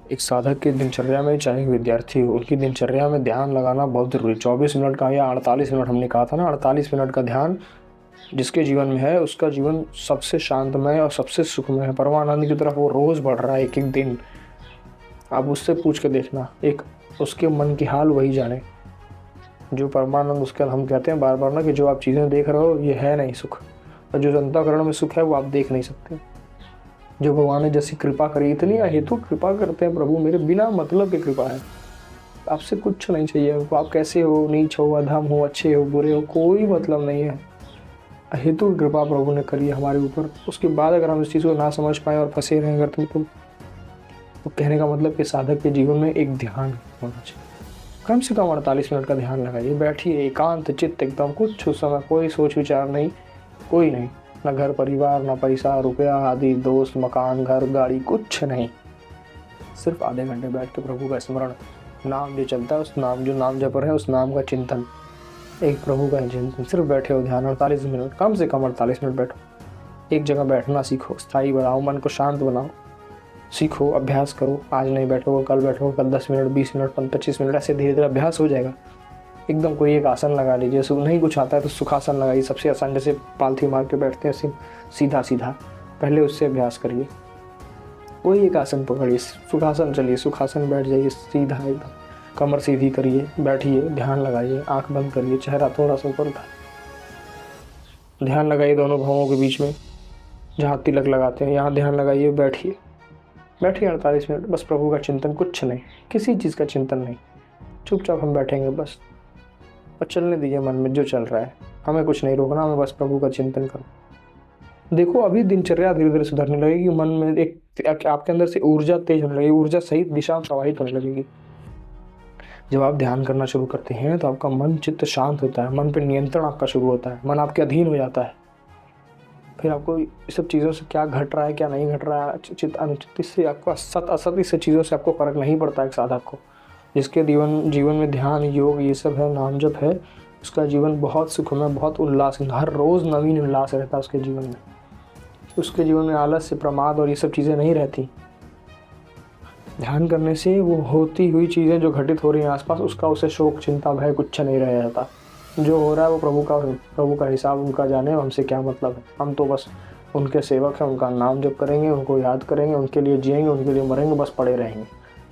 एक साधक की दिनचर्या में, चाहे एक विद्यार्थी हो, उनकी दिनचर्या में ध्यान लगाना बहुत ज़रूरी। 24 मिनट का या 48 मिनट हमने कहा था ना, 48 मिनट का ध्यान जिसके जीवन में है उसका जीवन सबसे शांतमय और सबसे सुखमय है। परमानंद की तरफ वो रोज़ बढ़ रहा है, एक एक दिन। आप उससे पूछ के देखना, एक उसके मन की हाल वही जाने। जो परमानंद, उसके हम कहते हैं बार बार ना कि जो आप चीज़ें देख रहे हो ये है नहीं सुख, और जो अंतःकरण में सुख है वो आप देख नहीं सकते। जो भगवान ने जैसी कृपा करी, इतनी अहेतु कृपा करते हैं प्रभु, मेरे बिना मतलब की कृपा है। आपसे कुछ नहीं चाहिए उनको, आप कैसे हो, नीच हो, अधम हो, अच्छे हो, बुरे हो, कोई मतलब नहीं है। अहेतु कृपा प्रभु ने करी है हमारे ऊपर। उसके बाद अगर हम इस चीज़ को ना समझ पाए और फंसे रहें अगर तो कहने का मतलब कि साधक के जीवन में एक ध्यान होना चाहिए। कम से कम 48 मिनट का ध्यान लगाइए, बैठिए एकांत चित्त एकदम, कुछ उस समय कोई सोच विचार नहीं, कोई नहीं, ना घर परिवार, ना पैसा रुपया आदि, दोस्त मकान घर गाड़ी, कुछ नहीं। सिर्फ आधे घंटे बैठ के प्रभु का स्मरण, नाम जो चलता है उस नाम, जो नाम जप रहे हैं उस नाम का चिंतन, एक प्रभु का चिंतन। सिर्फ बैठे हो ध्यान 48 मिनट, कम से कम 48 मिनट बैठो। एक जगह बैठना सीखो, स्थायी बनाओ, मन को शांत बनाओ, सीखो, अभ्यास करो। आज नहीं बैठोगे, कल बैठोगे, कल 10 मिनट, 20 मिनट, 25 मिनट, ऐसे धीरे धीरे अभ्यास हो जाएगा। एकदम कोई एक आसन लगा लीजिए, नहीं कुछ आता है तो सुखासन लगाइए, सबसे आसान, जैसे पालथी मार के बैठते हैं सीधा सीधा, पहले उससे अभ्यास करिए। कोई एक आसन पकड़िए, सुखासन चलिए, सुखासन बैठ जाइए सीधा एकदम, कमर सीधी करिए, बैठिए, ध्यान लगाइए, आंख बंद करिए, चेहरा थोड़ा सा ऊपर उठाइए, ध्यान लगाइए दोनों भौहों के बीच में जहाँ तिलक लगाते हैं, यहाँ ध्यान लगाइए, बैठिए बैठिए 48 मिनट, बस प्रभु का चिंतन, कुछ नहीं, किसी चीज़ का चिंतन नहीं। चुपचाप हम बैठेंगे बस, और चलने दीजिए मन में जो चल रहा है, हमें कुछ नहीं रोकना, हमें बस प्रभु का चिंतन करो। देखो अभी दिनचर्या धीरे धीरे सुधरने लगेगी, मन में एक आपके अंदर से ऊर्जा तेज होने लगेगी, ऊर्जा सही दिशा में प्रवाहित होने लगेगी। जब आप ध्यान करना शुरू करते हैं तो आपका मन चित्त शांत होता है, मन पर नियंत्रण आपका शुरू होता है, मन आपके अधीन हो जाता है। फिर आपको इस सब चीज़ों से क्या घट रहा है क्या नहीं घट रहा है, चित्त अनुचित, इससे आपको असत असत इस चीज़ों से आपको फर्क नहीं पड़ता है। एक साधक को जिसके जीवन में ध्यान योग ये सब है, नाम जप है, उसका जीवन बहुत सुखमय, बहुत उल्लास, हर रोज़ नवीन उल्लास रहता है उसके जीवन में। उसके जीवन में आलस्य, प्रमाद और ये सब चीज़ें नहीं रहती। ध्यान करने से वो होती हुई चीज़ें जो घटित हो रही हैं आसपास, उसका उसे शोक चिंता भय कुछ नहीं रह जाता। जो हो रहा है वो प्रभु का हिसाब उनका जाने, हमसे क्या मतलब है। हम तो बस उनके सेवक हैं, उनका नाम जप करेंगे, उनको याद करेंगे, उनके लिए जिएंगे, उनके लिए मरेंगे, बस पड़े रहेंगे।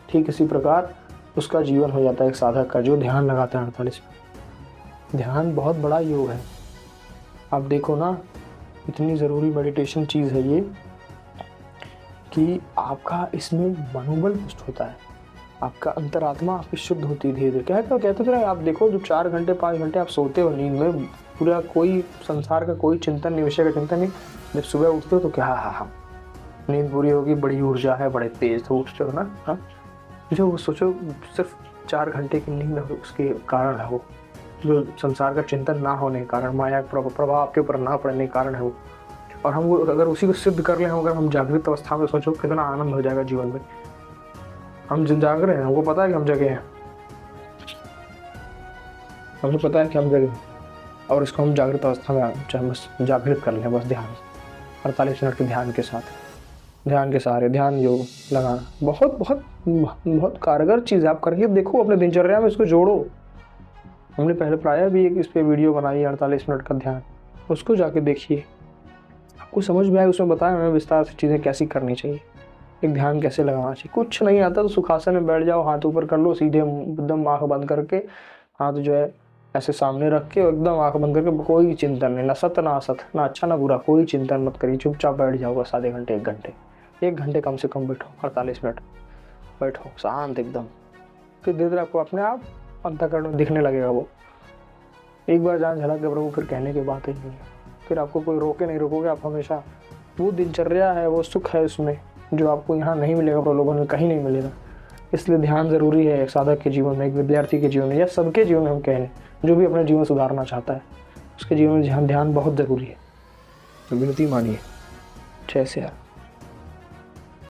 ठीक इसी प्रकार उसका जीवन हो जाता है एक साधक का जो ध्यान लगाता है 48 में। ध्यान बहुत बड़ा योग है। आप देखो ना, इतनी ज़रूरी मेडिटेशन चीज़ है ये कि आपका इसमें मनोबल पुष्ट होता है, आपका अंतरात्मा आपकी शुद्ध होती है धीरे धीरे। कहते थे आप देखो, जो 4 घंटे 5 घंटे आप सोते हो नींद में, पूरा कोई संसार का कोई चिंतन नहीं, विषय का चिंतन नहीं, जब सुबह उठते हो तो क्या हाँ नींद पूरी होगी, बड़ी ऊर्जा है, बड़े तेज तो उठते हो ना। हाँ, जो सोचो सिर्फ 4 घंटे की नींद हो, उसके कारण है वो, जो संसार का चिंतन ना होने के कारण, माया का प्रभाव आपके ऊपर ना पड़ने के कारण है वो। और हम अगर उसी को सिद्ध कर लें, अगर हम जागृत अवस्था में, सोचो कितना आनंद हो जाएगा जीवन में। हम जाग रहे हैं, हमको पता है कि हम जगे हैं, हमें पता है कि हम जगे हैं, और इसको हम जागृत अवस्था में चाहे बस जागृत कर लें, बस ध्यान 48 मिनट के ध्यान के साथ, ध्यान के सहारे, ध्यान योग लगाना बहुत बहुत बहुत कारगर चीज़ है। आप करके देखो, अपने दिनचर्या में इसको जोड़ो। हमने पहले प्राय भी एक इस पर वीडियो बनाई है 48 मिनट का ध्यान, उसको जाके देखिए, आपको समझ में आए। उसमें बताया मैंने विस्तार से चीज़ें कैसी करनी चाहिए, एक ध्यान कैसे लगाना चाहिए। कुछ नहीं आता तो सुखासन में बैठ जाओ, हाथ ऊपर कर लो, सीधे एकदम आँख बंद करके, हाथ जो है ऐसे सामने रख के एकदम आँख बंद करके, कोई चिंतन नहीं, ना सत ना असत, ना अच्छा ना बुरा, कोई चिंतन मत करिए, चुपचाप बैठ जाओ बस आधे घंटे 1 घंटे कम से कम बैठो, 48 मिनट बैठो शांत एकदम। फिर धीरे धीरे आपको अपने आप अंतःकरण में दिखने लगेगा वो। एक बार जान झलक के प्रभु, फिर कहने की बात ही नहीं है। फिर आपको कोई रोकोगे, आप हमेशा, वो दिनचर्या है, वो सुख है उसमें जो आपको यहाँ नहीं मिलेगा, प्रलोभन में कहीं नहीं मिलेगा। इसलिए ध्यान ज़रूरी है एक साधक के जीवन में, एक विद्यार्थी के जीवन में, या सबके जीवन में हम कह लें, जो भी अपना जीवन सुधारना चाहता है उसके जीवन में ध्यान बहुत ज़रूरी है। तो विनती मानिए। जय श्री राम।